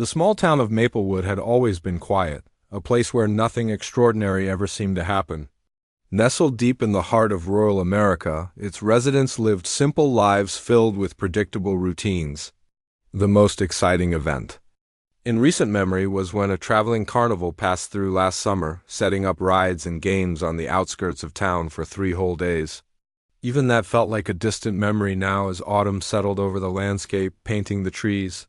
The small town of Maplewood had always been quiet, a place where nothing extraordinary ever seemed to happen. Nestled deep in the heart of rural America, its residents lived simple lives filled with predictable routines. The most exciting event in recent memory was when a traveling carnival passed through last summer, setting up rides and games on the outskirts of town for 3 whole days. Even that felt like a distant memory now as autumn settled over the landscape, painting the trees.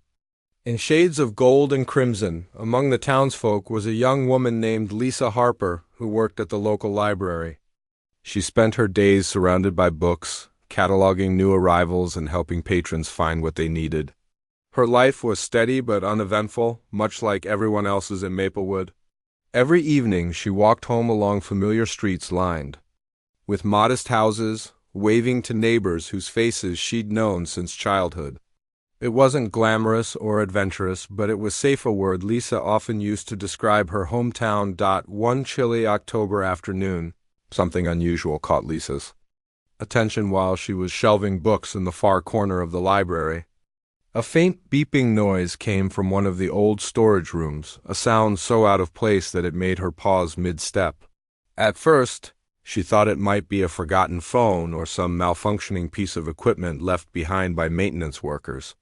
In shades of gold and crimson, among the townsfolk was a young woman named Lisa Harper who worked at the local library. She spent her days surrounded by books, cataloging new arrivals and helping patrons find what they needed. Her life was steady but uneventful, much like everyone else's in Maplewood. Every evening she walked home along familiar streets lined with modest houses, waving to neighbors whose faces she'd known since childhood. It wasn't glamorous or adventurous, but it was safe a word Lisa often used to describe her hometown. One chilly October afternoon, something unusual caught Lisa's attention while she was shelving books in the far corner of the library. A faint beeping noise came from one of the old storage rooms, a sound so out of place that it made her pause mid-step. At first, she thought it might be a forgotten phone or some malfunctioning piece of equipment left behind by maintenance workers.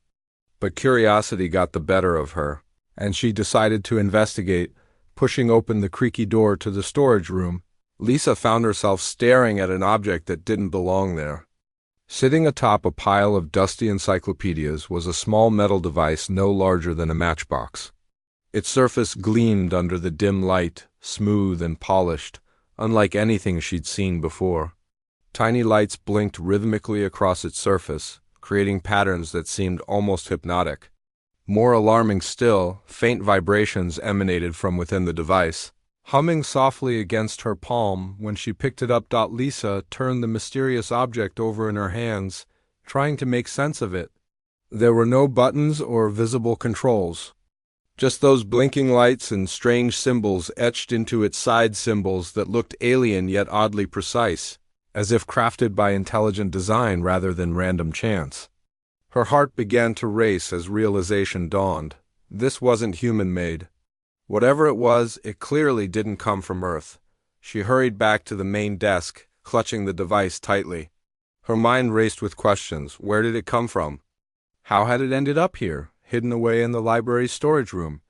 But curiosity got the better of her, and she decided to investigate. Pushing open the creaky door to the storage room, Lisa found herself staring at an object that didn't belong there. Sitting atop a pile of dusty encyclopedias was a small metal device no larger than a matchbox. Its surface gleamed under the dim light, smooth and polished, unlike anything she'd seen before. Tiny lights blinked rhythmically across its surface, creating patterns that seemed almost hypnotic. More alarming still, faint vibrations emanated from within the device, humming softly against her palm. When she picked it up, Lisa turned the mysterious object over in her hands, trying to make sense of it. There were no buttons or visible controls, just those blinking lights and strange symbols etched into its side symbols that looked alien yet oddly precise, as if crafted by intelligent design rather than random chance. Her heart began to race as realization dawned. This wasn't human-made. Whatever it was, it clearly didn't come from Earth. She hurried back to the main desk, clutching the device tightly. Her mind raced with questions. Where did it come from? How had it ended up here, hidden away in the library's storage room?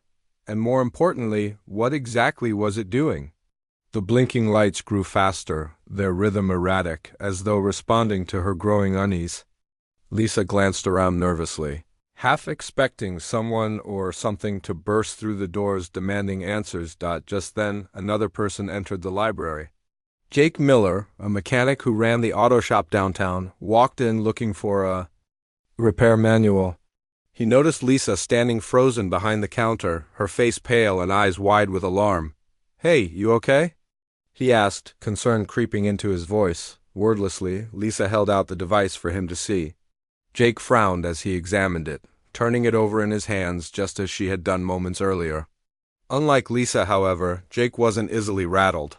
And more importantly, what exactly was it doing? The blinking lights grew faster, their rhythm erratic, as though responding to her growing unease. Lisa glanced around nervously, half expecting someone or something to burst through the doors demanding answers. Just then, another person entered the library. Jake Miller, a mechanic who ran the auto shop downtown, walked in looking for a repair manual. He noticed Lisa standing frozen behind the counter, her face pale and eyes wide with alarm. "Hey, you okay?" he asked, concern creeping into his voice. Wordlessly, Lisa held out the device for him to see. Jake frowned as he examined it, turning it over in his hands just as she had done moments earlier. Unlike Lisa, however, Jake wasn't easily rattled.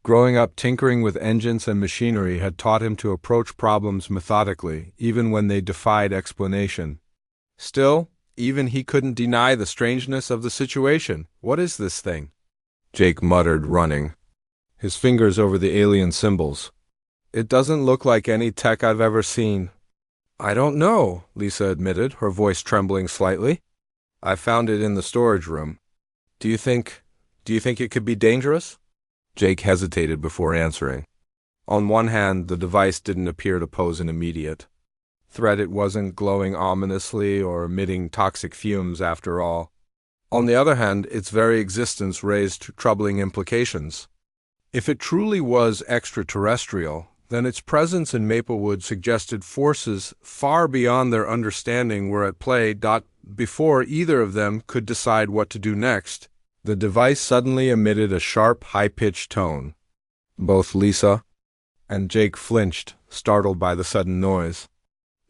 Growing up tinkering with engines and machinery had taught him to approach problems methodically, even when they defied explanation. Still, even he couldn't deny the strangeness of the situation. "What is this thing?" Jake muttered, running his fingers over the alien symbols. "It doesn't look like any tech I've ever seen." "I don't know," Lisa admitted, her voice trembling slightly. "I found it in the storage room. Do you think it could be dangerous?" Jake hesitated before answering. On one hand, the device didn't appear to pose an immediate threat. It wasn't glowing ominously or emitting toxic fumes after all. On the other hand, its very existence raised troubling implications. If it truly was extraterrestrial, then its presence in Maplewood suggested forces far beyond their understanding were at play. Before either of them could decide what to do next, the device suddenly emitted a sharp, high-pitched tone. Both Lisa and Jake flinched, startled by the sudden noise.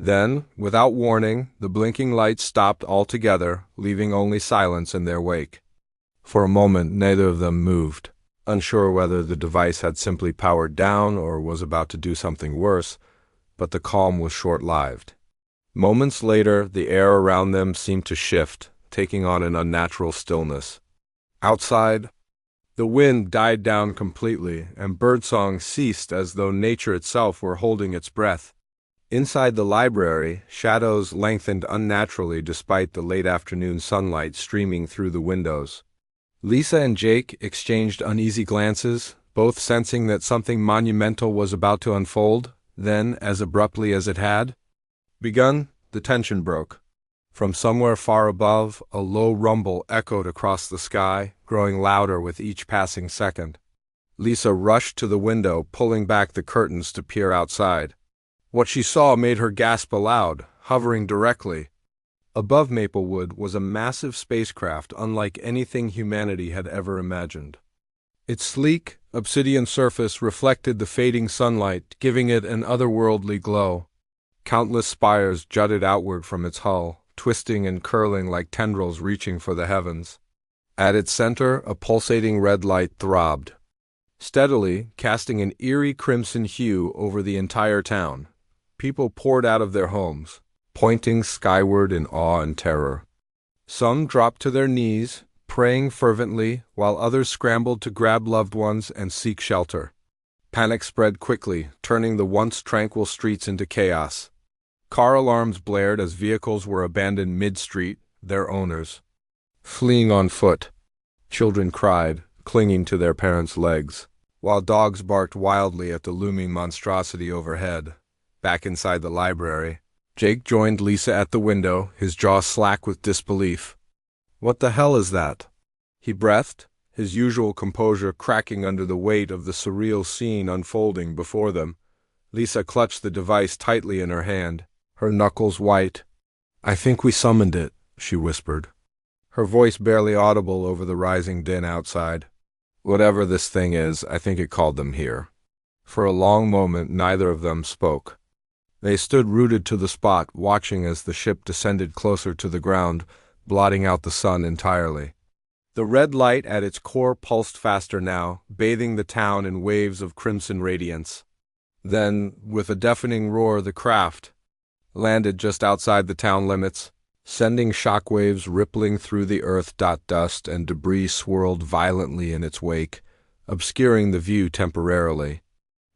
Then, without warning, the blinking lights stopped altogether, leaving only silence in their wake. For a moment, neither of them moved, unsure whether the device had simply powered down or was about to do something worse, but the calm was short-lived. Moments later, the air around them seemed to shift, taking on an unnatural stillness. Outside, the wind died down completely, and birdsong ceased as though nature itself were holding its breath. Inside the library, shadows lengthened unnaturally despite the late afternoon sunlight streaming through the windows. Lisa and Jake exchanged uneasy glances, both sensing that something monumental was about to unfold. Then, as abruptly as it had begun, the tension broke. From somewhere far above, a low rumble echoed across the sky, growing louder with each passing second. Lisa rushed to the window, pulling back the curtains to peer outside. What she saw made her gasp aloud, hovering directly above Maplewood was a massive spacecraft unlike anything humanity had ever imagined. Its sleek, obsidian surface reflected the fading sunlight, giving it an otherworldly glow. Countless spires jutted outward from its hull, twisting and curling like tendrils reaching for the heavens. At its center, a pulsating red light throbbed, steadily casting an eerie crimson hue over the entire town. People poured out of their homes, pointing skyward in awe and terror. Some dropped to their knees, praying fervently, while others scrambled to grab loved ones and seek shelter. Panic spread quickly, turning the once tranquil streets into chaos. Car alarms blared as vehicles were abandoned mid-street, their owners fleeing on foot. Children cried, clinging to their parents' legs, while dogs barked wildly at the looming monstrosity overhead. Back inside the library, Jake joined Lisa at the window, his jaw slack with disbelief. "What the hell is that?" he breathed, his usual composure cracking under the weight of the surreal scene unfolding before them. Lisa clutched the device tightly in her hand, her knuckles white. "I think we summoned it," she whispered, her voice barely audible over the rising din outside. "Whatever this thing is, I think it called them here." For a long moment, neither of them spoke. They stood rooted to the spot, watching as the ship descended closer to the ground, blotting out the sun entirely. The red light at its core pulsed faster now, bathing the town in waves of crimson radiance. Then, with a deafening roar, the craft landed just outside the town limits, sending shockwaves rippling through the earth. Dust and debris swirled violently in its wake, obscuring the view temporarily.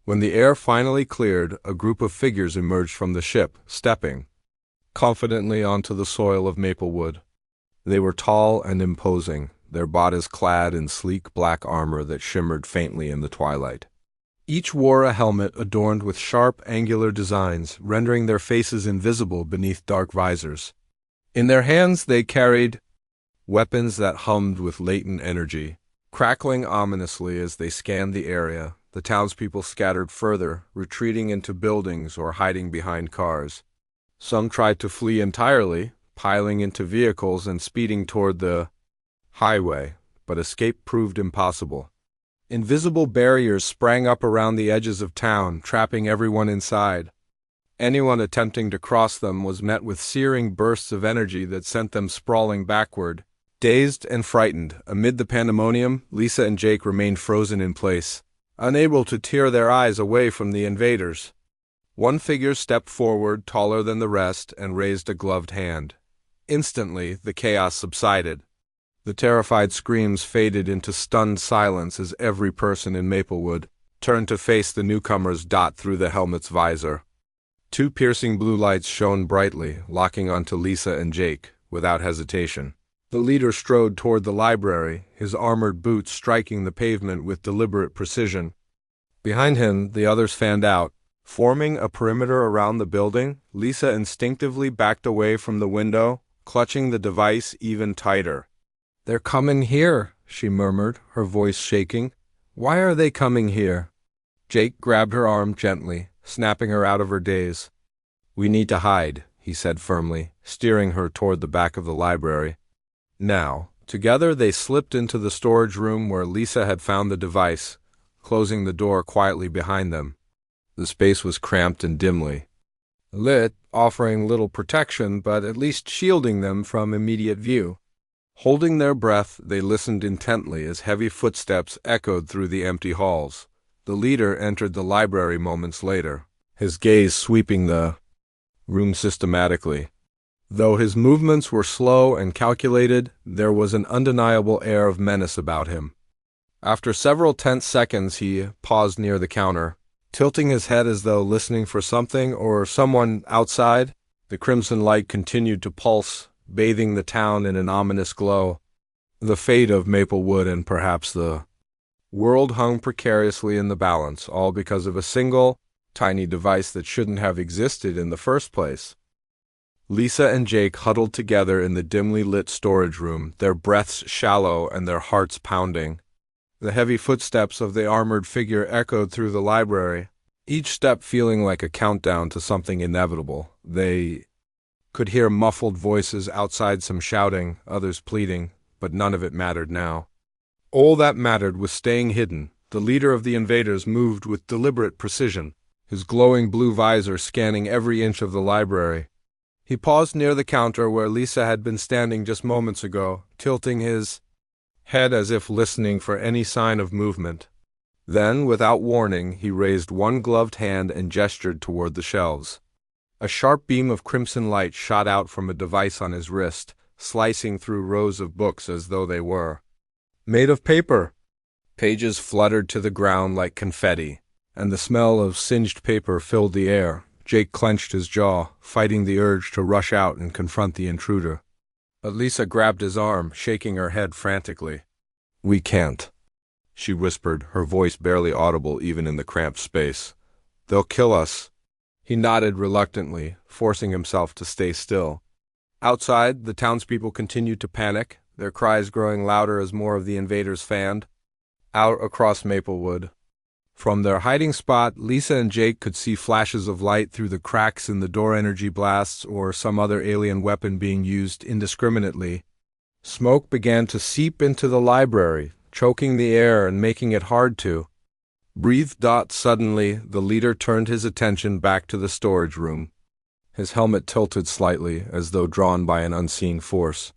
When the air finally cleared, a group of figures emerged from the ship, stepping confidently onto the soil of Maplewood. They were tall and imposing, their bodies clad in sleek black armor that shimmered faintly in the twilight. Each wore a helmet adorned with sharp, angular designs, rendering their faces invisible beneath dark visors. In their hands they carried weapons that hummed with latent energy, crackling ominously as they scanned the area. The townspeople scattered further, retreating into buildings or hiding behind cars. Some tried to flee entirely, piling into vehicles and speeding toward the highway, but escape proved impossible. Invisible barriers sprang up around the edges of town, trapping everyone inside. Anyone attempting to cross them was met with searing bursts of energy that sent them sprawling backward. Dazed and frightened, amid the pandemonium, Lisa and Jake remained frozen in place, unable to tear their eyes away from the invaders. One figure stepped forward, taller than the rest, and raised a gloved hand. Instantly, the chaos subsided. The terrified screams faded into stunned silence as every person in Maplewood turned to face the newcomers. Through the helmet's visor, two piercing blue lights shone brightly, locking onto Lisa and Jake without hesitation. The leader strode toward the library, his armored boots striking the pavement with deliberate precision. Behind him, the others fanned out, forming a perimeter around the building. Lisa instinctively backed away from the window, clutching the device even tighter. "They're coming here," she murmured, her voice shaking. "Why are they coming here?" Jake grabbed her arm gently, snapping her out of her daze. "We need to hide," he said firmly, steering her toward the back of the library. Now, together they slipped into the storage room where Lisa had found the device, closing the door quietly behind them. The space was cramped and dimly lit, offering little protection, but at least shielding them from immediate view. Holding their breath, they listened intently as heavy footsteps echoed through the empty halls. The leader entered the library moments later, his gaze sweeping the room systematically. Though his movements were slow and calculated, there was an undeniable air of menace about him. After several tense seconds, he paused near the counter, tilting his head as though listening for something or someone outside. The crimson light continued to pulse, bathing the town in an ominous glow. The fate of Maplewood and perhaps the world hung precariously in the balance, all because of a single, tiny device that shouldn't have existed in the first place. Lisa and Jake huddled together in the dimly lit storage room, their breaths shallow and their hearts pounding. The heavy footsteps of the armored figure echoed through the library, each step feeling like a countdown to something inevitable. They could hear muffled voices outside, some shouting, others pleading, but none of it mattered now. All that mattered was staying hidden. The leader of the invaders moved with deliberate precision, his glowing blue visor scanning every inch of the library. He paused near the counter where Lisa had been standing just moments ago, tilting his head as if listening for any sign of movement. Then, without warning, he raised one gloved hand and gestured toward the shelves. A sharp beam of crimson light shot out from a device on his wrist, slicing through rows of books as though they were made of paper. Pages fluttered to the ground like confetti, and the smell of singed paper filled the air. Jake clenched his jaw, fighting the urge to rush out and confront the intruder. But Lisa grabbed his arm, shaking her head frantically. "We can't," she whispered, her voice barely audible even in the cramped space. "They'll kill us." He nodded reluctantly, forcing himself to stay still. Outside, the townspeople continued to panic, their cries growing louder as more of the invaders fanned out across Maplewood. From their hiding spot, Lisa and Jake could see flashes of light through the cracks in the door, energy blasts or some other alien weapon being used indiscriminately. Smoke began to seep into the library, choking the air and making it hard to breathe. Suddenly, the leader turned his attention back to the storage room. His helmet tilted slightly, as though drawn by an unseen force.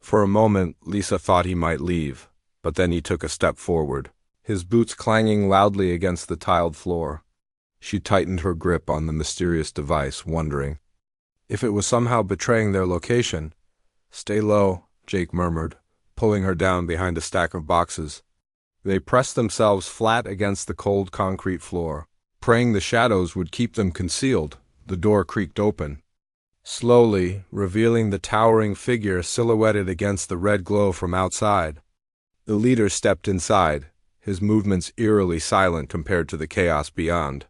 For a moment, Lisa thought he might leave, but then he took a step forward, his boots clanging loudly against the tiled floor. She tightened her grip on the mysterious device, wondering if it was somehow betraying their location. "Stay low," Jake murmured, pulling her down behind a stack of boxes. They pressed themselves flat against the cold concrete floor, praying the shadows would keep them concealed. The door creaked open, slowly, revealing the towering figure silhouetted against the red glow from outside. The leader stepped inside, his movements eerily silent compared to the chaos beyond.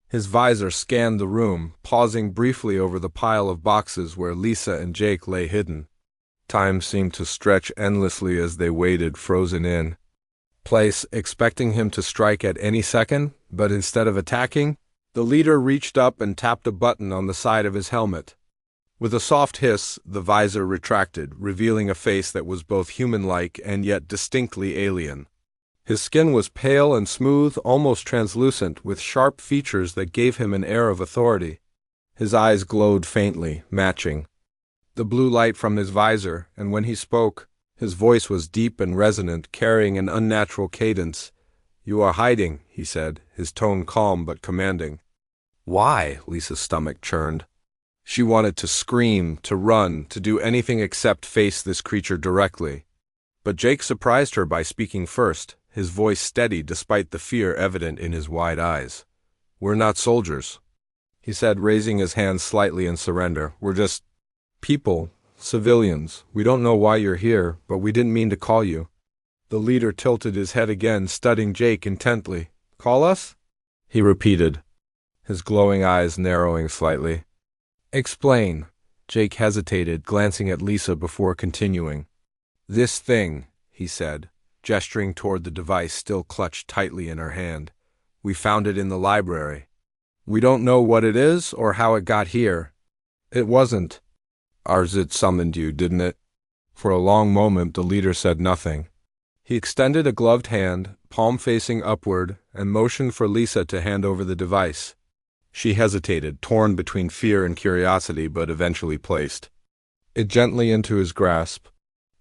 His visor scanned the room, pausing briefly over the pile of boxes where Lisa and Jake lay hidden. Time seemed to stretch endlessly as they waited, frozen in place, expecting him to strike at any second, but instead of attacking, the leader reached up and tapped a button on the side of his helmet. With a soft hiss, the visor retracted, revealing a face that was both human-like and yet distinctly alien. His skin was pale and smooth, almost translucent, with sharp features that gave him an air of authority. His eyes glowed faintly, matching the blue light from his visor, and when he spoke, his voice was deep and resonant, carrying an unnatural cadence. "You are hiding," he said, his tone calm but commanding. "Why?" Lisa's stomach churned. She wanted to scream, to run, to do anything except face this creature directly. But Jake surprised her by speaking first, his voice steady despite the fear evident in his wide eyes. "We're not soldiers," he said, raising his hand slightly in surrender. "We're just people, civilians. We don't know why you're here, but we didn't mean to call you." The leader tilted his head again, studying Jake intently. "Call us?" he repeated, his glowing eyes narrowing slightly. "Explain." Jake hesitated, glancing at Lisa before continuing. "This thing," he said, gesturing toward the device still clutched tightly in her hand. "We found it in the library. We don't know what it is or how it got here. It wasn't ours. It summoned you, didn't it?" For a long moment the leader said nothing. He extended a gloved hand, palm facing upward, and motioned for Lisa to hand over the device. She hesitated, torn between fear and curiosity, but eventually placed it gently into his grasp.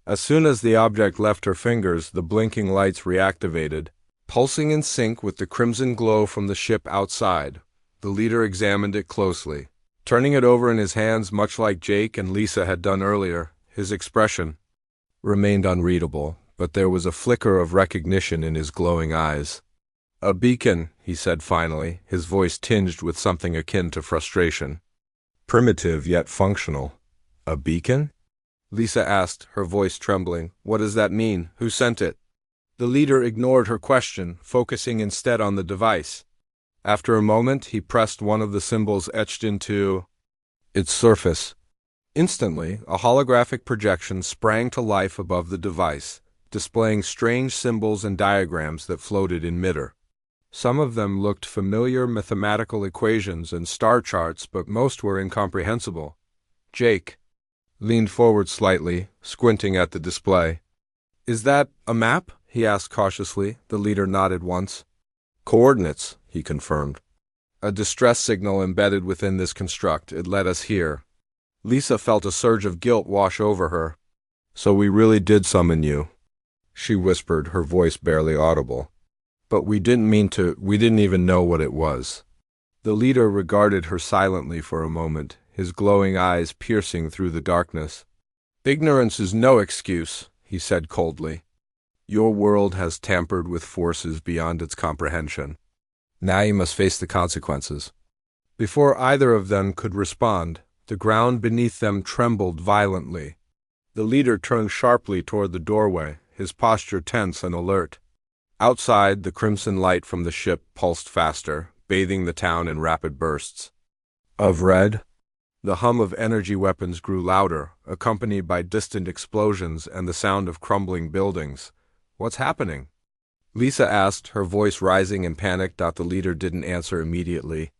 As soon as the object left her fingers, the blinking lights reactivated, pulsing in sync with the crimson glow from the ship outside. The leader examined it closely, Turning it over in his hands much like Jake and Lisa had done earlier, his expression remained unreadable, but there was a flicker of recognition in his glowing eyes. "A beacon," he said finally, his voice tinged with something akin to frustration. "Primitive yet functional. A beacon?" Lisa asked, her voice trembling. "What does that mean? Who sent it?" The leader ignored her question, focusing instead on the device. After a moment, he pressed one of the symbols etched into its surface. Instantly, a holographic projection sprang to life above the device, displaying strange symbols and diagrams that floated in midair. Some of them looked familiar mathematical equations and star charts, but most were incomprehensible. Jake leaned forward slightly, squinting at the display. "Is that a map?" he asked cautiously. The leader nodded once. "Coordinates," he confirmed. "A distress signal embedded within this construct. It led us here." Lisa felt a surge of guilt wash over her. "So we really did summon you," she whispered, her voice barely audible. "But we didn't mean to. We didn't even know what it was." The leader regarded her silently for a moment, his glowing eyes piercing through the darkness. "Ignorance is no excuse," he said coldly. "Your world has tampered with forces beyond its comprehension. Now you must face the consequences." Before either of them could respond, the ground beneath them trembled violently. The leader turned sharply toward the doorway, his posture tense and alert. Outside, the crimson light from the ship pulsed faster, bathing the town in rapid bursts of red. The hum of energy weapons grew louder, accompanied by distant explosions and the sound of crumbling buildings. "What's happening?" Lisa asked, her voice rising in panic. The leader didn't answer immediately.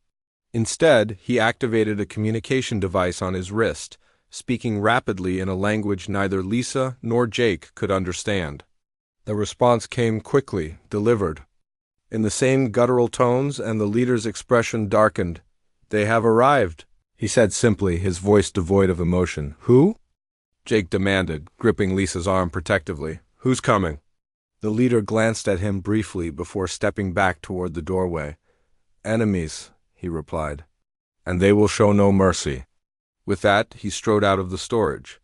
Instead, he activated a communication device on his wrist, speaking rapidly in a language neither Lisa nor Jake could understand. The response came quickly, delivered in the same guttural tones, and the leader's expression darkened. "They have arrived," he said simply, his voice devoid of emotion. "Who?" Jake demanded, gripping Lisa's arm protectively. "Who's coming?" The leader glanced at him briefly before stepping back toward the doorway. "Enemies," he replied, "and they will show no mercy." With that, he strode out of the storage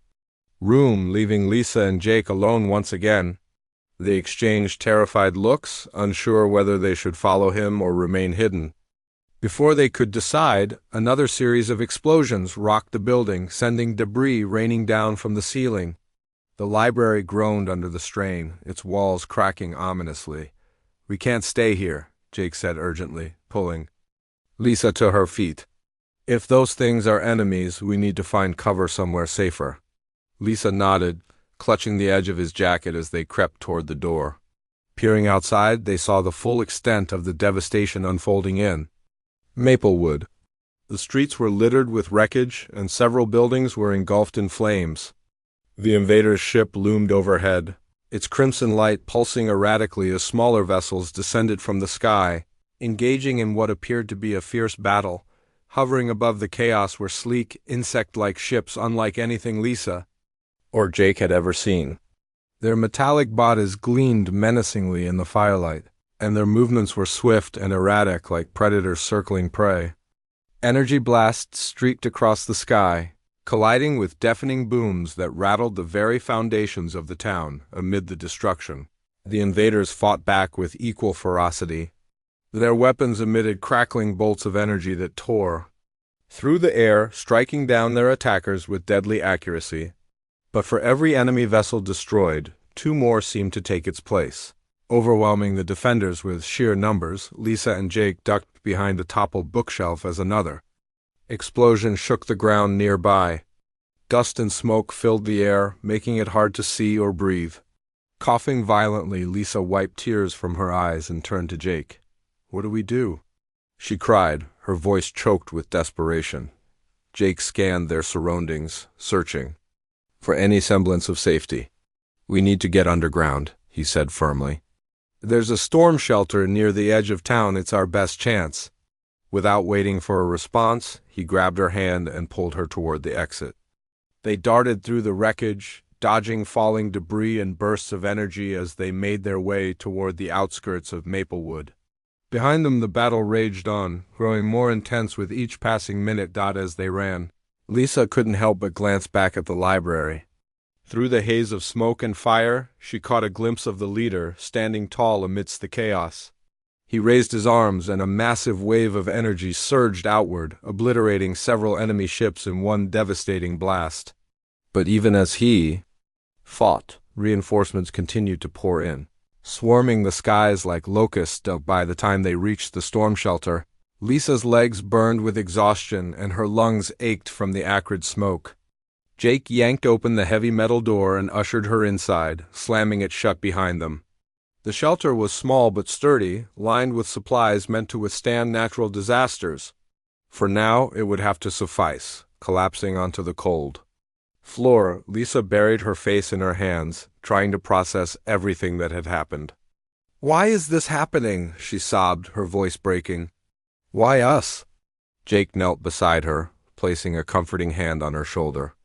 room, leaving Lisa and Jake alone once again. They exchanged terrified looks, unsure whether they should follow him or remain hidden. Before they could decide, another series of explosions rocked the building, sending debris raining down from the ceiling. The library groaned under the strain, its walls cracking ominously. "We can't stay here," Jake said urgently, pulling Lisa to her feet. "If those things are enemies, we need to find cover somewhere safer." Lisa nodded, clutching the edge of his jacket as they crept toward the door. Peering outside, they saw the full extent of the devastation unfolding in Maplewood. The streets were littered with wreckage, and several buildings were engulfed in flames. The invaders' ship loomed overhead, its crimson light pulsing erratically as smaller vessels descended from the sky, engaging in what appeared to be a fierce battle. Hovering above the chaos were sleek, insect-like ships unlike anything Lisa or Jake had ever seen. Their metallic bodies gleamed menacingly in the firelight, and their movements were swift and erratic like predators circling prey. Energy blasts streaked across the sky, colliding with deafening booms that rattled the very foundations of the town amid the destruction. The invaders fought back with equal ferocity. Their weapons emitted crackling bolts of energy that tore through the air, striking down their attackers with deadly accuracy. But for every enemy vessel destroyed, two more seemed to take its place. Overwhelming the defenders with sheer numbers, Lisa and Jake ducked behind a toppled bookshelf as another explosion shook the ground nearby. Dust and smoke filled the air, making it hard to see or breathe. Coughing violently, Lisa wiped tears from her eyes and turned to Jake. "What do we do?" she cried, her voice choked with desperation. Jake scanned their surroundings, searching for any semblance of safety. "We need to get underground," he said firmly. "There's a storm shelter near the edge of town. It's our best chance." Without waiting for a response, he grabbed her hand and pulled her toward the exit. They darted through the wreckage, dodging falling debris and bursts of energy as they made their way toward the outskirts of Maplewood. Behind them the battle raged on, growing more intense with each passing minute. As they ran, Lisa couldn't help but glance back at the library. Through the haze of smoke and fire, she caught a glimpse of the leader, standing tall amidst the chaos. He raised his arms, and a massive wave of energy surged outward, obliterating several enemy ships in one devastating blast. But even as he fought, reinforcements continued to pour in, swarming the skies like locusts. By the time they reached the storm shelter, Lisa's legs burned with exhaustion and her lungs ached from the acrid smoke. Jake yanked open the heavy metal door and ushered her inside, slamming it shut behind them. The shelter was small but sturdy, lined with supplies meant to withstand natural disasters. For now, it would have to suffice, collapsing onto the cold floor. Lisa buried her face in her hands, trying to process everything that had happened. "Why is this happening?" she sobbed, her voice breaking. "Why us?" Jake knelt beside her, placing a comforting hand on her shoulder.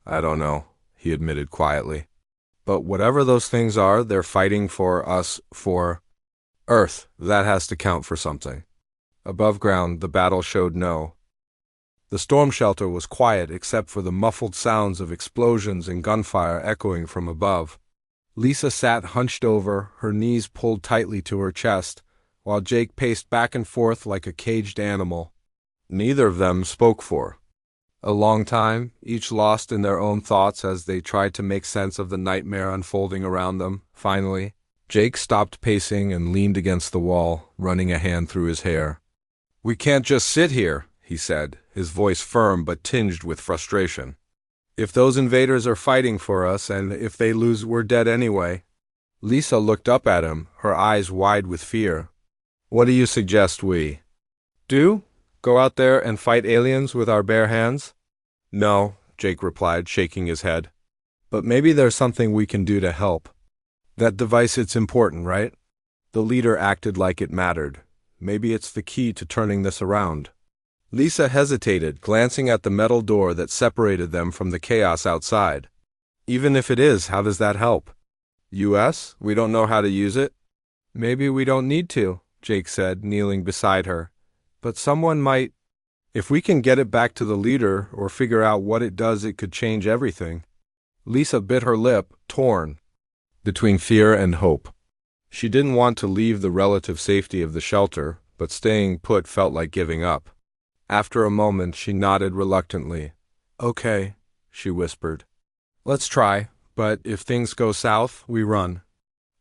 "I don't know," he admitted quietly. "But whatever those things are, they're fighting for us, for Earth. That has to count for something." Above ground, the battle showed no. The storm shelter was quiet except for the muffled sounds of explosions and gunfire echoing from above. Lisa sat hunched over, her knees pulled tightly to her chest, while Jake paced back and forth like a caged animal. Neither of them spoke for a long time, each lost in their own thoughts as they tried to make sense of the nightmare unfolding around them. Finally, Jake stopped pacing and leaned against the wall, running a hand through his hair. "We can't just sit here," he said, his voice firm but tinged with frustration. "If those invaders are fighting for us, and if they lose, we're dead anyway." Lisa looked up at him, her eyes wide with fear. "What do you suggest we do? Go out there and fight aliens with our bare hands?" "No," Jake replied, shaking his head. "But maybe there's something we can do to help." "That device, it's important, right?" The leader acted like it mattered. "Maybe it's the key to turning this around." Lisa hesitated, glancing at the metal door that separated them from the chaos outside. "Even if it is, how does that help?" "US? We don't know how to use it?" "Maybe we don't need to," Jake said, kneeling beside her. "But someone might. If we can get it back to the leader or figure out what it does, it could change everything." Lisa bit her lip, torn between fear and hope. She didn't want to leave the relative safety of the shelter, but staying put felt like giving up. After a moment, she nodded reluctantly. "Okay," she whispered. "Let's try, but if things go south, we run."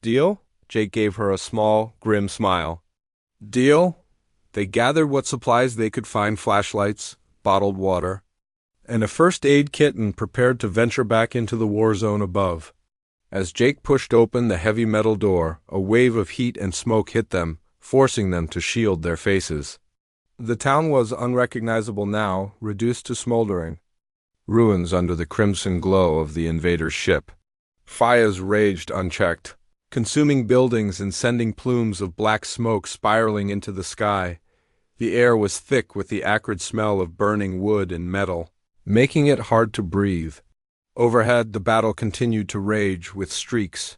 "Deal?" Jake gave her a small, grim smile. "Deal?" They gathered what supplies they could find, flashlights, bottled water, and a first aid kit, and prepared to venture back into the war zone above. As Jake pushed open the heavy metal door, a wave of heat and smoke hit them, forcing them to shield their faces. The town was unrecognizable now, reduced to smoldering ruins under the crimson glow of the invader's ship. Fires raged unchecked, consuming buildings and sending plumes of black smoke spiraling into the sky. The air was thick with the acrid smell of burning wood and metal, making it hard to breathe. Overhead, the battle continued to rage, with streaks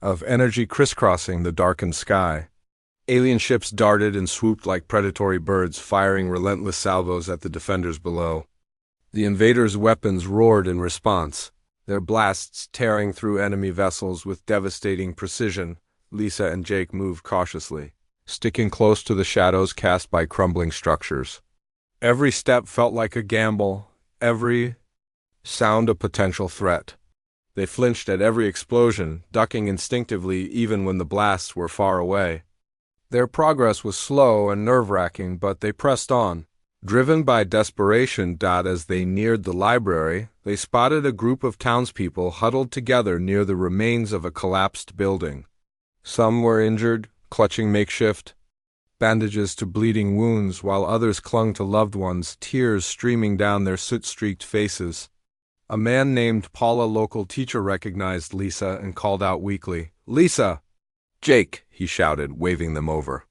of energy crisscrossing the darkened sky. Alien ships darted and swooped like predatory birds, firing relentless salvos at the defenders below. The invaders' weapons roared in response, their blasts tearing through enemy vessels with devastating precision. Lisa and Jake moved cautiously, sticking close to the shadows cast by crumbling structures. Every step felt like a gamble, every sound a potential threat. They flinched at every explosion, ducking instinctively even when the blasts were far away. Their progress was slow and nerve-wracking, but they pressed on. Driven by desperation, as they neared the library, they spotted a group of townspeople huddled together near the remains of a collapsed building. Some were injured, clutching makeshift bandages to bleeding wounds, while others clung to loved ones, tears streaming down their soot-streaked faces. A man named Paul, a local teacher, recognized Lisa and called out weakly, "Lisa!" "Jake!" he shouted, waving them over.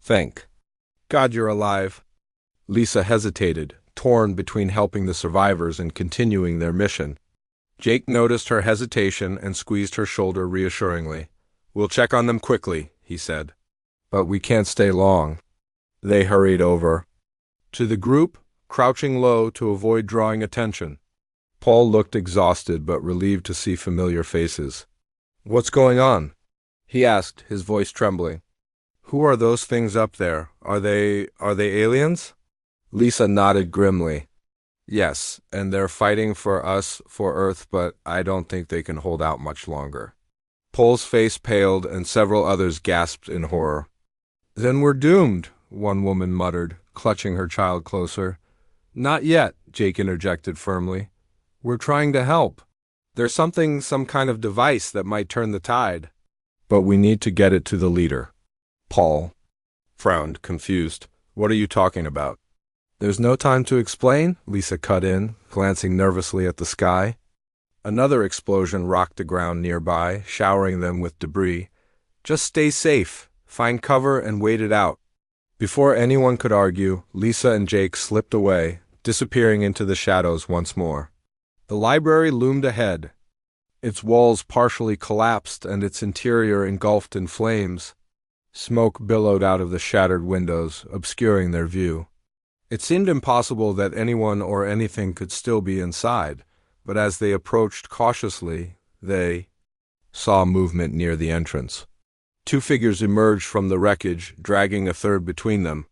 "Thank God you're alive." Lisa hesitated, torn between helping the survivors and continuing their mission. Jake noticed her hesitation and squeezed her shoulder reassuringly. "We'll check on them quickly," he said. But we can't stay long. They hurried over to the group, crouching low to avoid drawing attention. Paul looked exhausted but relieved to see familiar faces. "What's going on?" he asked, his voice trembling. "Who are those things up there? Are they aliens?" Lisa nodded grimly. "Yes, and they're fighting for us, for Earth, but I don't think they can hold out much longer." Paul's face paled and several others gasped in horror. "Then we're doomed," one woman muttered, clutching her child closer. "Not yet," Jake interjected firmly. "We're trying to help. There's some kind of device that might turn the tide. But we need to get it to the leader." Paul frowned, confused. "What are you talking about?" "There's no time to explain," Lisa cut in, glancing nervously at the sky. Another explosion rocked the ground nearby, showering them with debris. "Just stay safe, find cover, and wait it out." Before anyone could argue, Lisa and Jake slipped away, disappearing into the shadows once more. The library loomed ahead, its walls partially collapsed and its interior engulfed in flames. Smoke billowed out of the shattered windows, obscuring their view. It seemed impossible that anyone or anything could still be inside, but as they approached cautiously, they saw movement near the entrance. Two figures emerged from the wreckage, dragging a third between them.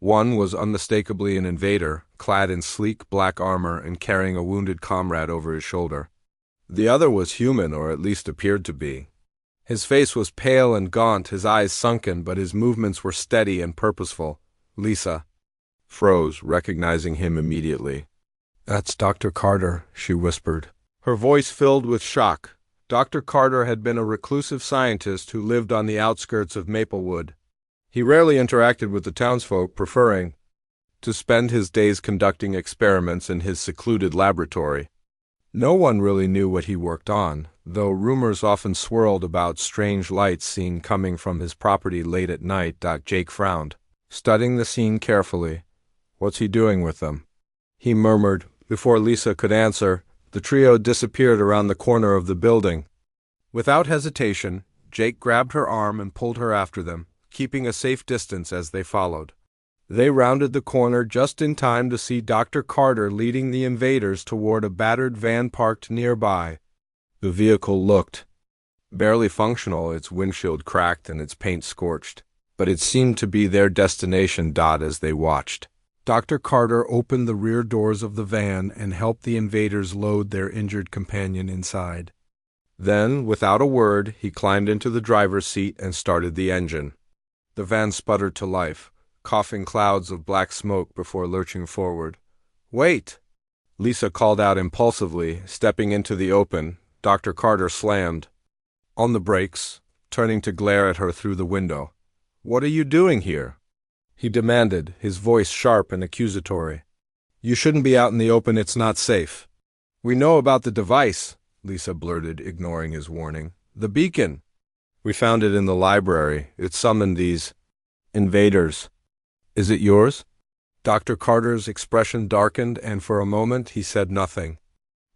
One was unmistakably an invader, clad in sleek black armor and carrying a wounded comrade over his shoulder. The other was human, or at least appeared to be. His face was pale and gaunt, his eyes sunken, but his movements were steady and purposeful. Lisa froze, recognizing him immediately. "That's Dr. Carter," she whispered, her voice filled with shock. Dr. Carter had been a reclusive scientist who lived on the outskirts of Maplewood. He rarely interacted with the townsfolk, preferring to spend his days conducting experiments in his secluded laboratory. No one really knew what he worked on, though rumors often swirled about strange lights seen coming from his property late at night. Jake frowned, studying the scene carefully. "What's he doing with them?" he murmured. Before Lisa could answer, the trio disappeared around the corner of the building. Without hesitation, Jake grabbed her arm and pulled her after them, keeping a safe distance as they followed. They rounded the corner just in time to see Dr. Carter leading the invaders toward a battered van parked nearby. The vehicle looked barely functional, its windshield cracked and its paint scorched, but it seemed to be their destination. As they watched, Dr. Carter opened the rear doors of the van and helped the invaders load their injured companion inside. Then, without a word, he climbed into the driver's seat and started the engine. The van sputtered to life, coughing clouds of black smoke before lurching forward. "Wait!" Lisa called out impulsively, stepping into the open. Dr. Carter slammed on the brakes, turning to glare at her through the window. "What are you doing here?" he demanded, his voice sharp and accusatory. "You shouldn't be out in the open, it's not safe." "We know about the device," Lisa blurted, ignoring his warning. "The beacon. We found it in the library. It summoned these invaders." "Is it yours?" Dr. Carter's expression darkened, and for a moment he said nothing.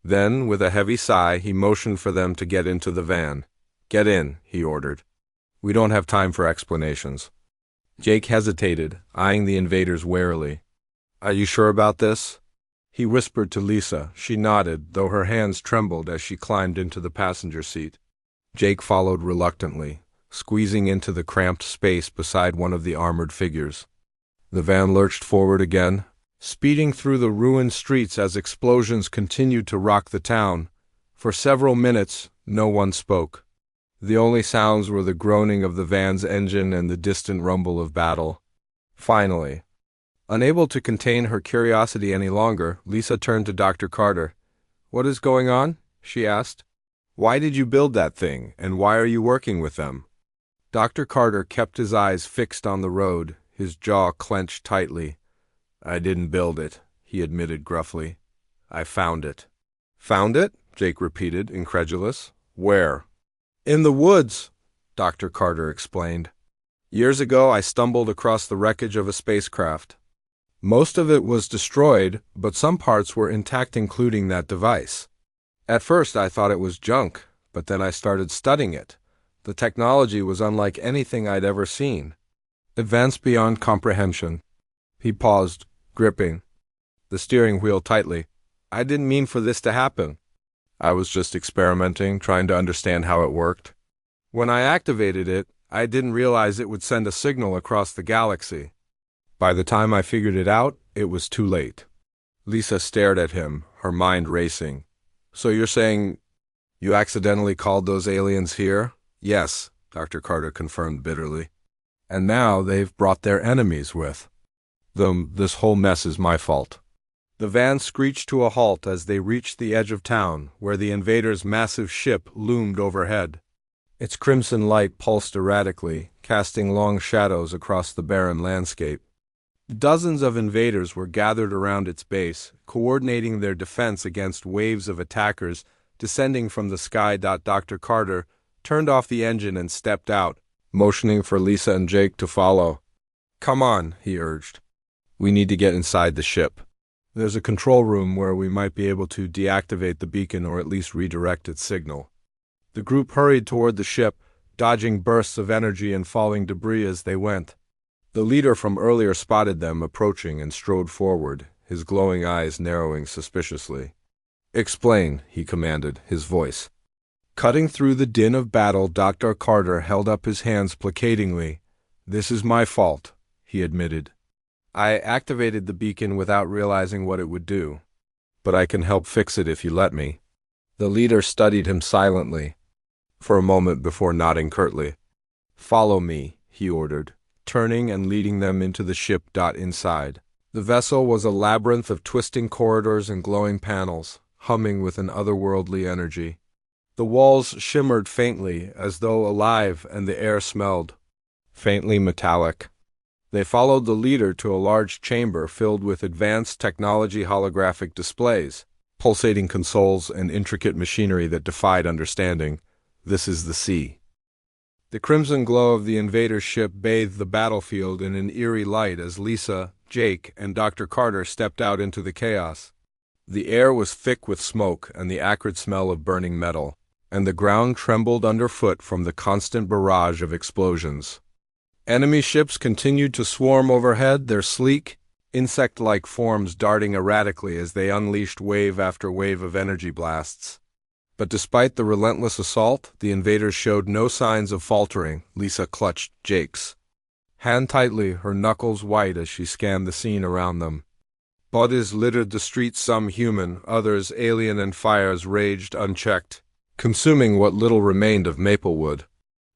Then, with a heavy sigh, he motioned for them to get into the van. "Get in," he ordered. "We don't have time for explanations." Jake hesitated, eyeing the invaders warily. "Are you sure about this?" he whispered to Lisa. She nodded, though her hands trembled as she climbed into the passenger seat. Jake followed reluctantly, squeezing into the cramped space beside one of the armored figures. The van lurched forward again, speeding through the ruined streets as explosions continued to rock the town. For several minutes, no one spoke. The only sounds were the groaning of the van's engine and the distant rumble of battle. Finally, unable to contain her curiosity any longer, Lisa turned to Dr. Carter. "What is going on?" she asked. "Why did you build that thing, and why are you working with them?" Dr. Carter kept his eyes fixed on the road, his jaw clenched tightly. "I didn't build it," he admitted gruffly. "I found it." "Found it?" Jake repeated, incredulous. "Where?" "In the woods," Dr. Carter explained. "Years ago I stumbled across the wreckage of a spacecraft. Most of it was destroyed, but some parts were intact, including that device. At first I thought it was junk, but then I started studying it. The technology was unlike anything I'd ever seen. Advanced beyond comprehension. He paused, gripping the steering wheel tightly. I didn't mean for this to happen. I was just experimenting, trying to understand how it worked. When I activated it, I didn't realize it would send a signal across the galaxy. By the time I figured it out, it was too late. Lisa stared at him, her mind racing. So you're saying you accidentally called those aliens here? Yes, Dr. Carter confirmed bitterly. And now they've brought their enemies with them. This whole mess is my fault. The van screeched to a halt as they reached the edge of town, where the invaders' massive ship loomed overhead. Its crimson light pulsed erratically, casting long shadows across the barren landscape. Dozens of invaders were gathered around its base, coordinating their defense against waves of attackers descending from the sky. Dr. Carter turned off the engine and stepped out, motioning for Lisa and Jake to follow. Come on, he urged. We need to get inside the ship. There's a control room where we might be able to deactivate the beacon or at least redirect its signal. The group hurried toward the ship, dodging bursts of energy and falling debris as they went. The leader from earlier spotted them approaching and strode forward, his glowing eyes narrowing suspiciously. Explain, he commanded, his voice. Cutting through the din of battle, Dr. Carter held up his hands placatingly. This is my fault, he admitted. I activated the beacon without realizing what it would do. But I can help fix it if you let me. The leader studied him silently for a moment before nodding curtly. Follow me, he ordered, turning and leading them into the ship. Inside. The vessel was a labyrinth of twisting corridors and glowing panels, humming with an otherworldly energy. The walls shimmered faintly, as though alive, and the air smelled faintly metallic. They followed the leader to a large chamber filled with advanced technology holographic displays, pulsating consoles and intricate machinery that defied understanding. This is the sea. The crimson glow of the invader's ship bathed the battlefield in an eerie light as Lisa, Jake, and Dr. Carter stepped out into the chaos. The air was thick with smoke and the acrid smell of burning metal, and the ground trembled underfoot from the constant barrage of explosions. Enemy ships continued to swarm overhead, their sleek, insect-like forms darting erratically as they unleashed wave after wave of energy blasts. But despite the relentless assault, the invaders showed no signs of faltering. Lisa clutched Jake's hand tightly, her knuckles white as she scanned the scene around them. Bodies littered the streets, some human, others alien, and fires raged unchecked, consuming what little remained of Maplewood.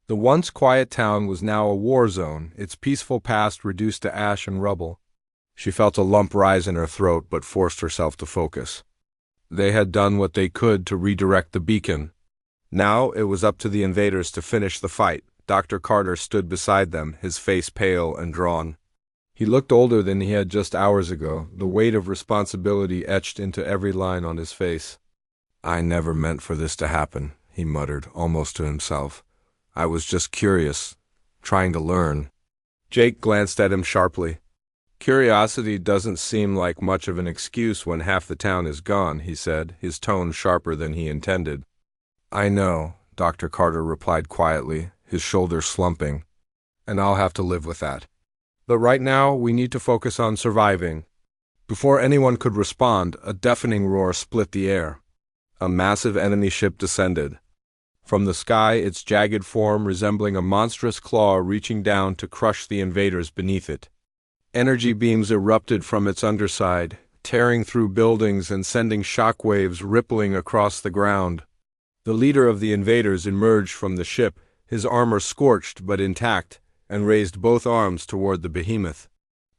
The once quiet town was now a war zone, its peaceful past reduced to ash and rubble. She felt a lump rise in her throat but forced herself to focus. They had done what they could to redirect the beacon. Now it was up to the invaders to finish the fight. Dr. Carter stood beside them, his face pale and drawn. He looked older than he had just hours ago, the weight of responsibility etched into every line on his face. I never meant for this to happen, he muttered, almost to himself. I was just curious, trying to learn. Jake glanced at him sharply. Curiosity doesn't seem like much of an excuse when half the town is gone, he said, his tone sharper than he intended. I know, Dr. Carter replied quietly, his shoulders slumping. And I'll have to live with that. But right now, we need to focus on surviving. Before anyone could respond, a deafening roar split the air. A massive enemy ship descended. From the sky, its jagged form resembling a monstrous claw reaching down to crush the invaders beneath it. Energy beams erupted from its underside, tearing through buildings and sending shockwaves rippling across the ground. The leader of the invaders emerged from the ship, his armor scorched but intact, and raised both arms toward the behemoth.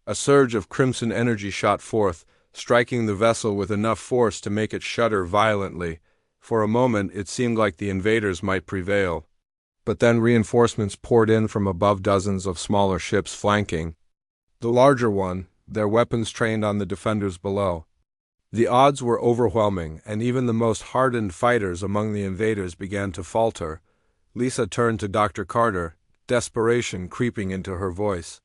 A surge of crimson energy shot forth, striking the vessel with enough force to make it shudder violently. For a moment it seemed like the invaders might prevail. But then reinforcements poured in from above, dozens of smaller ships flanking the larger one, their weapons trained on the defenders below. The odds were overwhelming, and even the most hardened fighters among the invaders began to falter. Lisa turned to Dr. Carter, desperation creeping into her voice.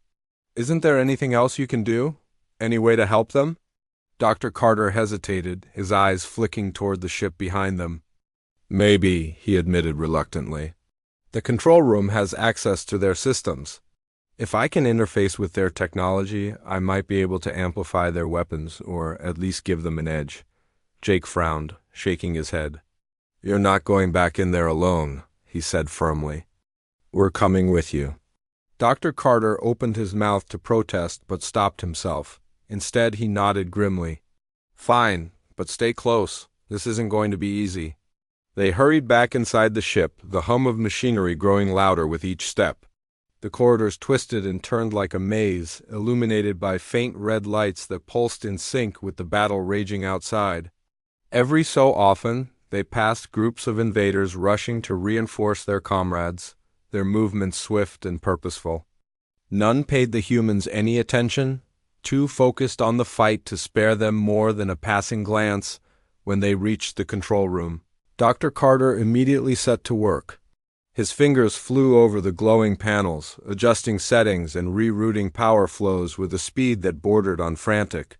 Isn't there anything else you can do? Any way to help them? Dr. Carter hesitated, his eyes flicking toward the ship behind them. Maybe, he admitted reluctantly. The control room has access to their systems. If I can interface with their technology, I might be able to amplify their weapons, or at least give them an edge. Jake frowned, shaking his head. You're not going back in there alone, he said firmly. We're coming with you. Dr. Carter opened his mouth to protest but stopped himself. Instead, he nodded grimly. Fine, but stay close. This isn't going to be easy. They hurried back inside the ship, the hum of machinery growing louder with each step. The corridors twisted and turned like a maze, illuminated by faint red lights that pulsed in sync with the battle raging outside. Every so often, they passed groups of invaders rushing to reinforce their comrades, their movements swift and purposeful. None paid the humans any attention, too focused on the fight to spare them more than a passing glance. When they reached the control room, Dr. Carter immediately set to work. His fingers flew over the glowing panels, adjusting settings and rerouting power flows with a speed that bordered on frantic.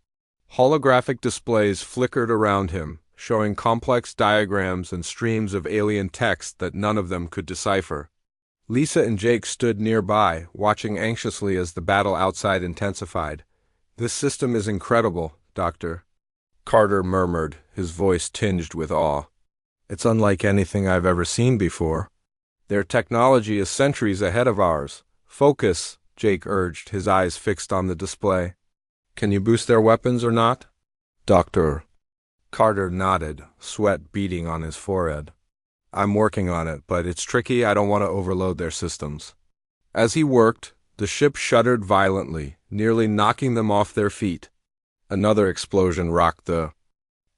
Holographic displays flickered around him, showing complex diagrams and streams of alien text that none of them could decipher. Lisa and Jake stood nearby, watching anxiously as the battle outside intensified. This system is incredible, Doctor, Carter murmured, his voice tinged with awe. It's unlike anything I've ever seen before. Their technology is centuries ahead of ours. Focus, Jake urged, his eyes fixed on the display. Can you boost their weapons or not? Doctor. Carter nodded, sweat beading on his forehead. I'm working on it, but it's tricky. I don't want to overload their systems. As he worked, the ship shuddered violently, nearly knocking them off their feet. Another explosion rocked the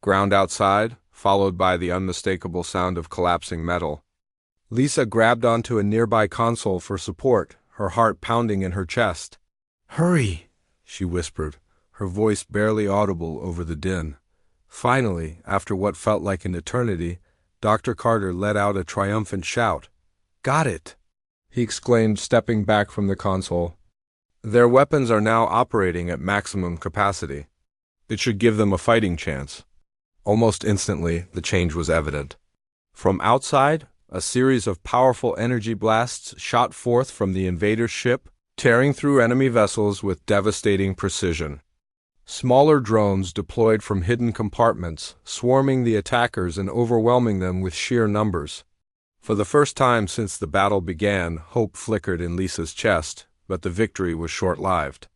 ground outside, followed by the unmistakable sound of collapsing metal. Lisa grabbed onto a nearby console for support, her heart pounding in her chest. Hurry, she whispered, her voice barely audible over the din. Finally, after what felt like an eternity, Dr. Carter let out a triumphant shout. Got it, he exclaimed, stepping back from the console. Their weapons are now operating at maximum capacity. It should give them a fighting chance. Almost instantly, the change was evident. From outside, a series of powerful energy blasts shot forth from the invader's ship, tearing through enemy vessels with devastating precision. Smaller drones deployed from hidden compartments, swarming the attackers and overwhelming them with sheer numbers. For the first time since the battle began, hope flickered in Lisa's chest, but the victory was short-lived.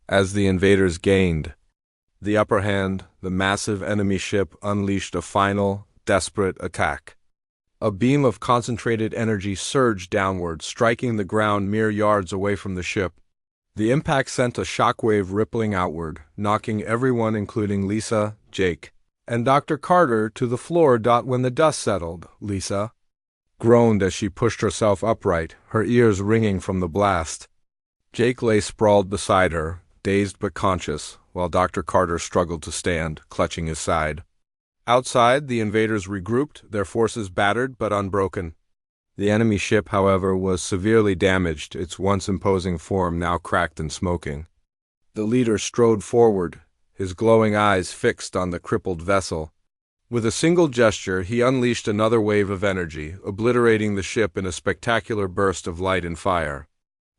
As the invaders gained the upper hand, the massive enemy ship unleashed a final, desperate attack. A beam of concentrated energy surged downward, striking the ground mere yards away from the ship. The impact sent a shockwave rippling outward, knocking everyone, including Lisa, Jake, and Dr. Carter, to the floor. When the dust settled, Lisa groaned as she pushed herself upright, her ears ringing from the blast. Jake lay sprawled beside her, dazed but conscious, while Dr. Carter struggled to stand, clutching his side. Outside, the invaders regrouped, their forces battered but unbroken. The enemy ship, however, was severely damaged, its once imposing form now cracked and smoking. The leader strode forward, his glowing eyes fixed on the crippled vessel. With a single gesture, he unleashed another wave of energy, obliterating the ship in a spectacular burst of light and fire.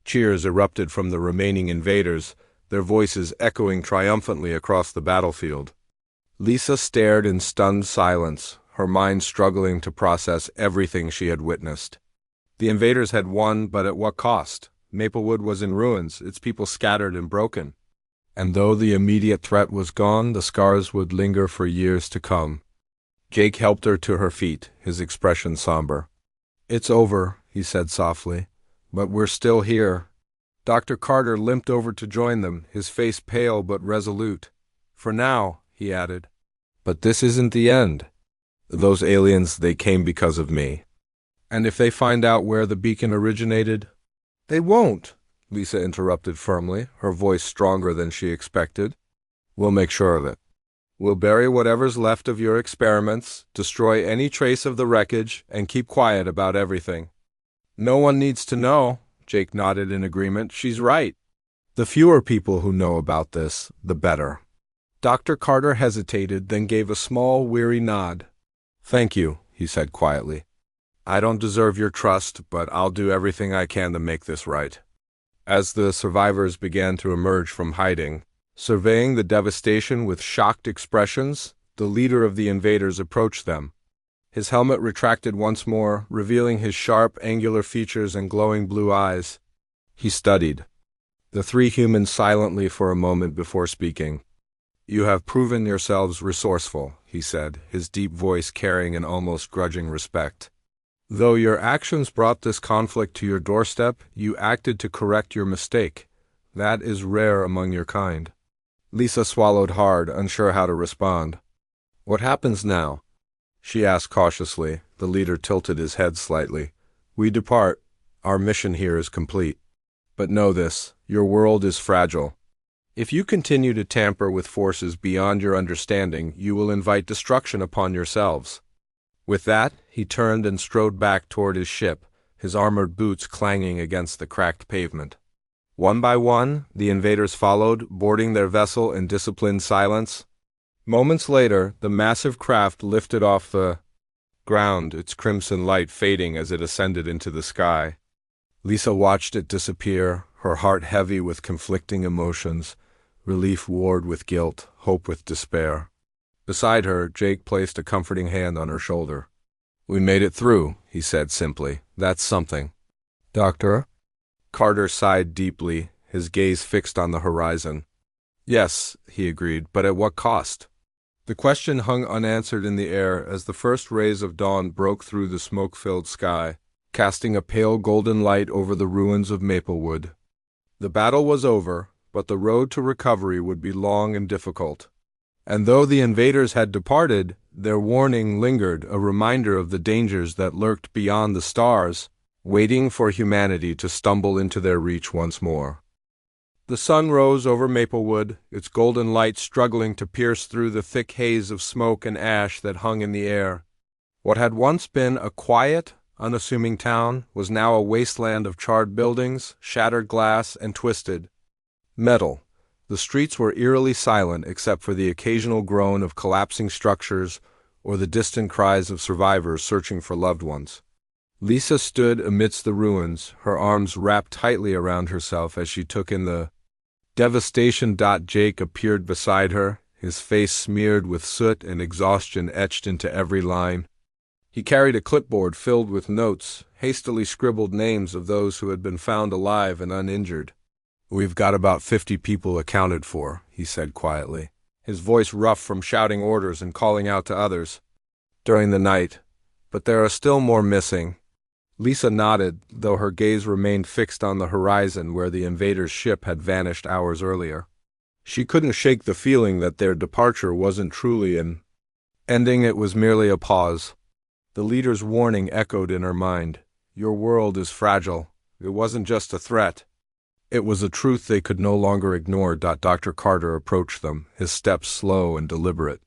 Cheers erupted from the remaining invaders, their voices echoing triumphantly across the battlefield. Lisa stared in stunned silence, her mind struggling to process everything she had witnessed. The invaders had won, but at what cost? Maplewood was in ruins, its people scattered and broken. And though the immediate threat was gone, the scars would linger for years to come. Jake helped her to her feet, his expression somber. It's over, he said softly, but we're still here. Dr. Carter limped over to join them, his face pale but resolute. For now, he added. But this isn't the end. Those aliens, they came because of me. And if they find out where the beacon originated? They won't, Lisa interrupted firmly, her voice stronger than she expected. We'll make sure of it. We'll bury whatever's left of your experiments, destroy any trace of the wreckage, and keep quiet about everything. No one needs to know, Jake nodded in agreement. She's right. The fewer people who know about this, the better. Dr. Carter hesitated, then gave a small, weary nod. Thank you, he said quietly. I don't deserve your trust, but I'll do everything I can to make this right. As the survivors began to emerge from hiding, surveying the devastation with shocked expressions, the leader of the invaders approached them. His helmet retracted once more, revealing his sharp, angular features and glowing blue eyes. He studied the three humans silently for a moment before speaking. "You have proven yourselves resourceful," he said, his deep voice carrying an almost grudging respect. "Though your actions brought this conflict to your doorstep, you acted to correct your mistake. That is rare among your kind." Lisa swallowed hard, unsure how to respond. "What happens now?" she asked cautiously. The leader tilted his head slightly. "We depart. Our mission here is complete. But know this, your world is fragile. If you continue to tamper with forces beyond your understanding, you will invite destruction upon yourselves." With that, he turned and strode back toward his ship, his armored boots clanging against the cracked pavement. One by one, the invaders followed, boarding their vessel in disciplined silence. Moments later, the massive craft lifted off the ground, its crimson light fading as it ascended into the sky. Lisa watched it disappear, her heart heavy with conflicting emotions, relief warred with guilt, hope with despair. Beside her, Jake placed a comforting hand on her shoulder. "We made it through," he said simply. "That's something." "Doctor?" Carter sighed deeply, his gaze fixed on the horizon. "Yes," he agreed, "but at what cost?" The question hung unanswered in the air as the first rays of dawn broke through the smoke-filled sky, casting a pale golden light over the ruins of Maplewood. The battle was over, but the road to recovery would be long and difficult. And though the invaders had departed, their warning lingered, a reminder of the dangers that lurked beyond the stars, waiting for humanity to stumble into their reach once more. The sun rose over Maplewood, its golden light struggling to pierce through the thick haze of smoke and ash that hung in the air. What had once been a quiet, unassuming town was now a wasteland of charred buildings, shattered glass, and twisted metal. The streets were eerily silent except for the occasional groan of collapsing structures or the distant cries of survivors searching for loved ones. Lisa stood amidst the ruins, her arms wrapped tightly around herself as she took in the devastation. Jake appeared beside her, his face smeared with soot and exhaustion etched into every line. He carried a clipboard filled with notes, hastily scribbled names of those who had been found alive and uninjured. "We've got about 50 people accounted for," he said quietly, his voice rough from shouting orders and calling out to others during the night. "But there are still more missing." Lisa nodded, though her gaze remained fixed on the horizon where the invaders' ship had vanished hours earlier. She couldn't shake the feeling that their departure wasn't truly an ending, it was merely a pause. The leader's warning echoed in her mind. Your world is fragile. It wasn't just a threat. It was a truth they could no longer ignore. Dr. Carter approached them, his steps slow and deliberate.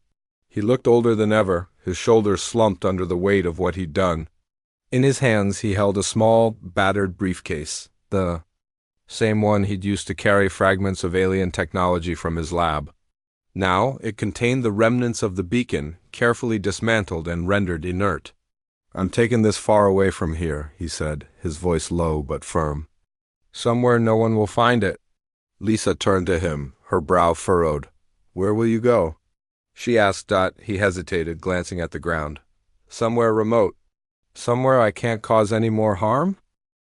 He looked older than ever, his shoulders slumped under the weight of what he'd done. In his hands he held a small, battered briefcase, the same one he'd used to carry fragments of alien technology from his lab. Now it contained the remnants of the beacon, carefully dismantled and rendered inert. "I'm taking this far away from here," he said, his voice low but firm. "Somewhere no one will find it." Lisa turned to him, her brow furrowed. "Where will you go?" she asked. He hesitated, glancing at the ground. "Somewhere remote. Somewhere I can't cause any more harm?"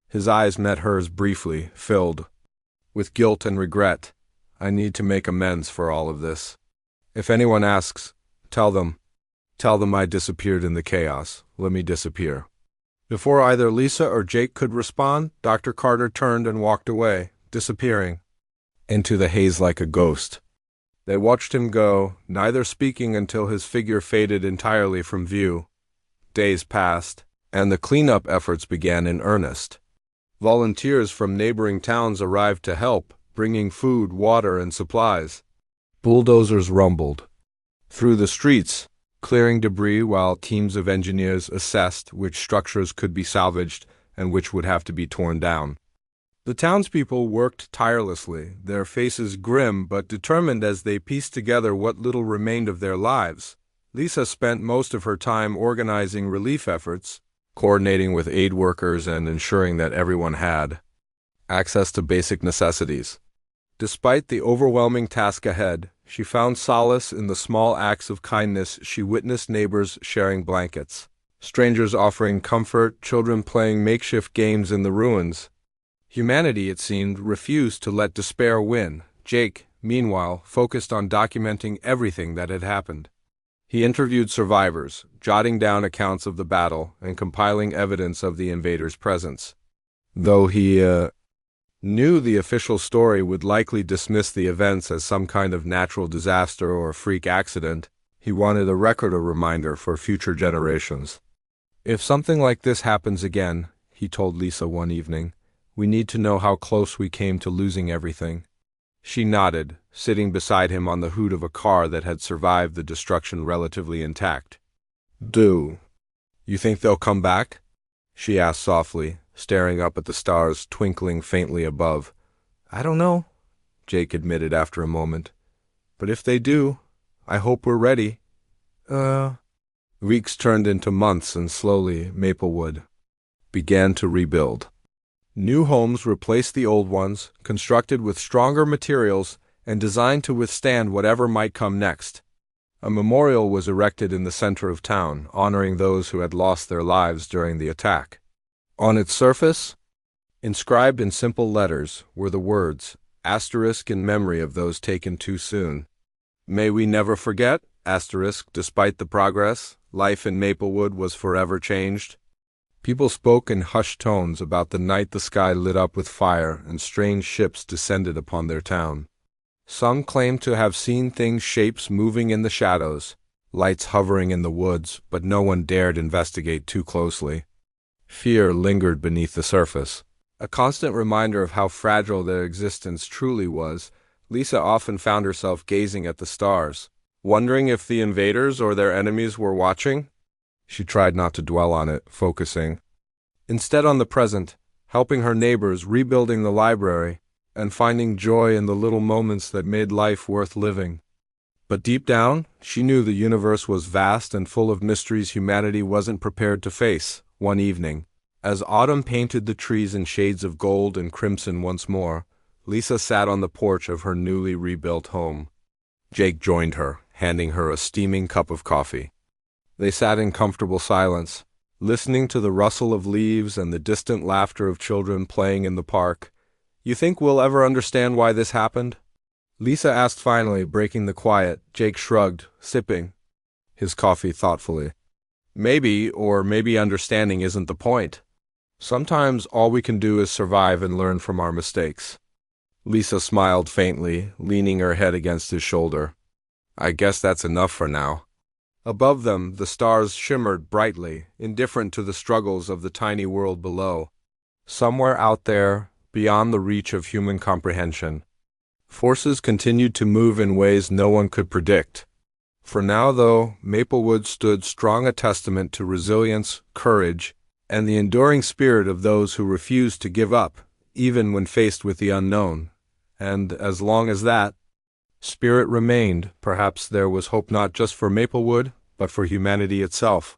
His eyes met hers briefly, filled with guilt and regret. "I need to make amends for all of this. If anyone asks, tell them I disappeared in the chaos. Let me disappear." Before either Lisa or Jake could respond, Dr. Carter turned and walked away, disappearing into the haze like a ghost. They watched him go, neither speaking until his figure faded entirely from view. Days passed, and the cleanup efforts began in earnest. Volunteers from neighboring towns arrived to help, bringing food, water, and supplies. Bulldozers rumbled through the streets, clearing debris while teams of engineers assessed which structures could be salvaged and which would have to be torn down. The townspeople worked tirelessly, their faces grim but determined as they pieced together what little remained of their lives. Lisa spent most of her time organizing relief efforts, coordinating with aid workers and ensuring that everyone had access to basic necessities. Despite the overwhelming task ahead, she found solace in the small acts of kindness she witnessed: neighbors sharing blankets, strangers offering comfort, children playing makeshift games in the ruins. Humanity, it seemed, refused to let despair win. Jake, meanwhile, focused on documenting everything that had happened. He interviewed survivors, jotting down accounts of the battle and compiling evidence of the invaders' presence. Though he knew the official story would likely dismiss the events as some kind of natural disaster or freak accident, he wanted a record, a reminder for future generations. "If something like this happens again," he told Lisa one evening, "we need to know how close we came to losing everything." She nodded, sitting beside him on the hood of a car that had survived the destruction relatively intact. "Do you think they'll come back?" she asked softly, staring up at the stars twinkling faintly above. "I don't know," Jake admitted after a moment. "But if they do, I hope we're ready." Weeks turned into months, and slowly Maplewood began to rebuild. New homes replaced the old ones, constructed with stronger materials and designed to withstand whatever might come next. A memorial was erected in the center of town, honoring those who had lost their lives during the attack. On its surface, inscribed in simple letters, were the words, asterisk, in memory of those taken too soon. "May we never forget, asterisk, despite the progress, life in Maplewood was forever changed." People spoke in hushed tones about the night the sky lit up with fire and strange ships descended upon their town. Some claimed to have seen things, shapes moving in the shadows, lights hovering in the woods, but no one dared investigate too closely. Fear lingered beneath the surface, a constant reminder of how fragile their existence truly was. Lisa often found herself gazing at the stars, wondering if the invaders or their enemies were watching. She tried not to dwell on it, focusing instead on the present, helping her neighbors, rebuilding the library, and finding joy in the little moments that made life worth living. But deep down, she knew the universe was vast and full of mysteries humanity wasn't prepared to face. One evening, as autumn painted the trees in shades of gold and crimson once more, Lisa sat on the porch of her newly rebuilt home. Jake joined her, handing her a steaming cup of coffee. They sat in comfortable silence, listening to the rustle of leaves and the distant laughter of children playing in the park. "You think we'll ever understand why this happened?" Lisa asked finally, breaking the quiet. Jake shrugged, sipping his coffee thoughtfully. "Maybe, or maybe understanding isn't the point. Sometimes all we can do is survive and learn from our mistakes." Lisa smiled faintly, leaning her head against his shoulder. "I guess that's enough for now." Above them, the stars shimmered brightly, indifferent to the struggles of the tiny world below. Somewhere out there, beyond the reach of human comprehension, forces continued to move in ways no one could predict. For now, though, Maplewood stood strong, a testament to resilience, courage, and the enduring spirit of those who refused to give up, even when faced with the unknown. And as long as that spirit remained, perhaps there was hope not just for Maplewood, but for humanity itself.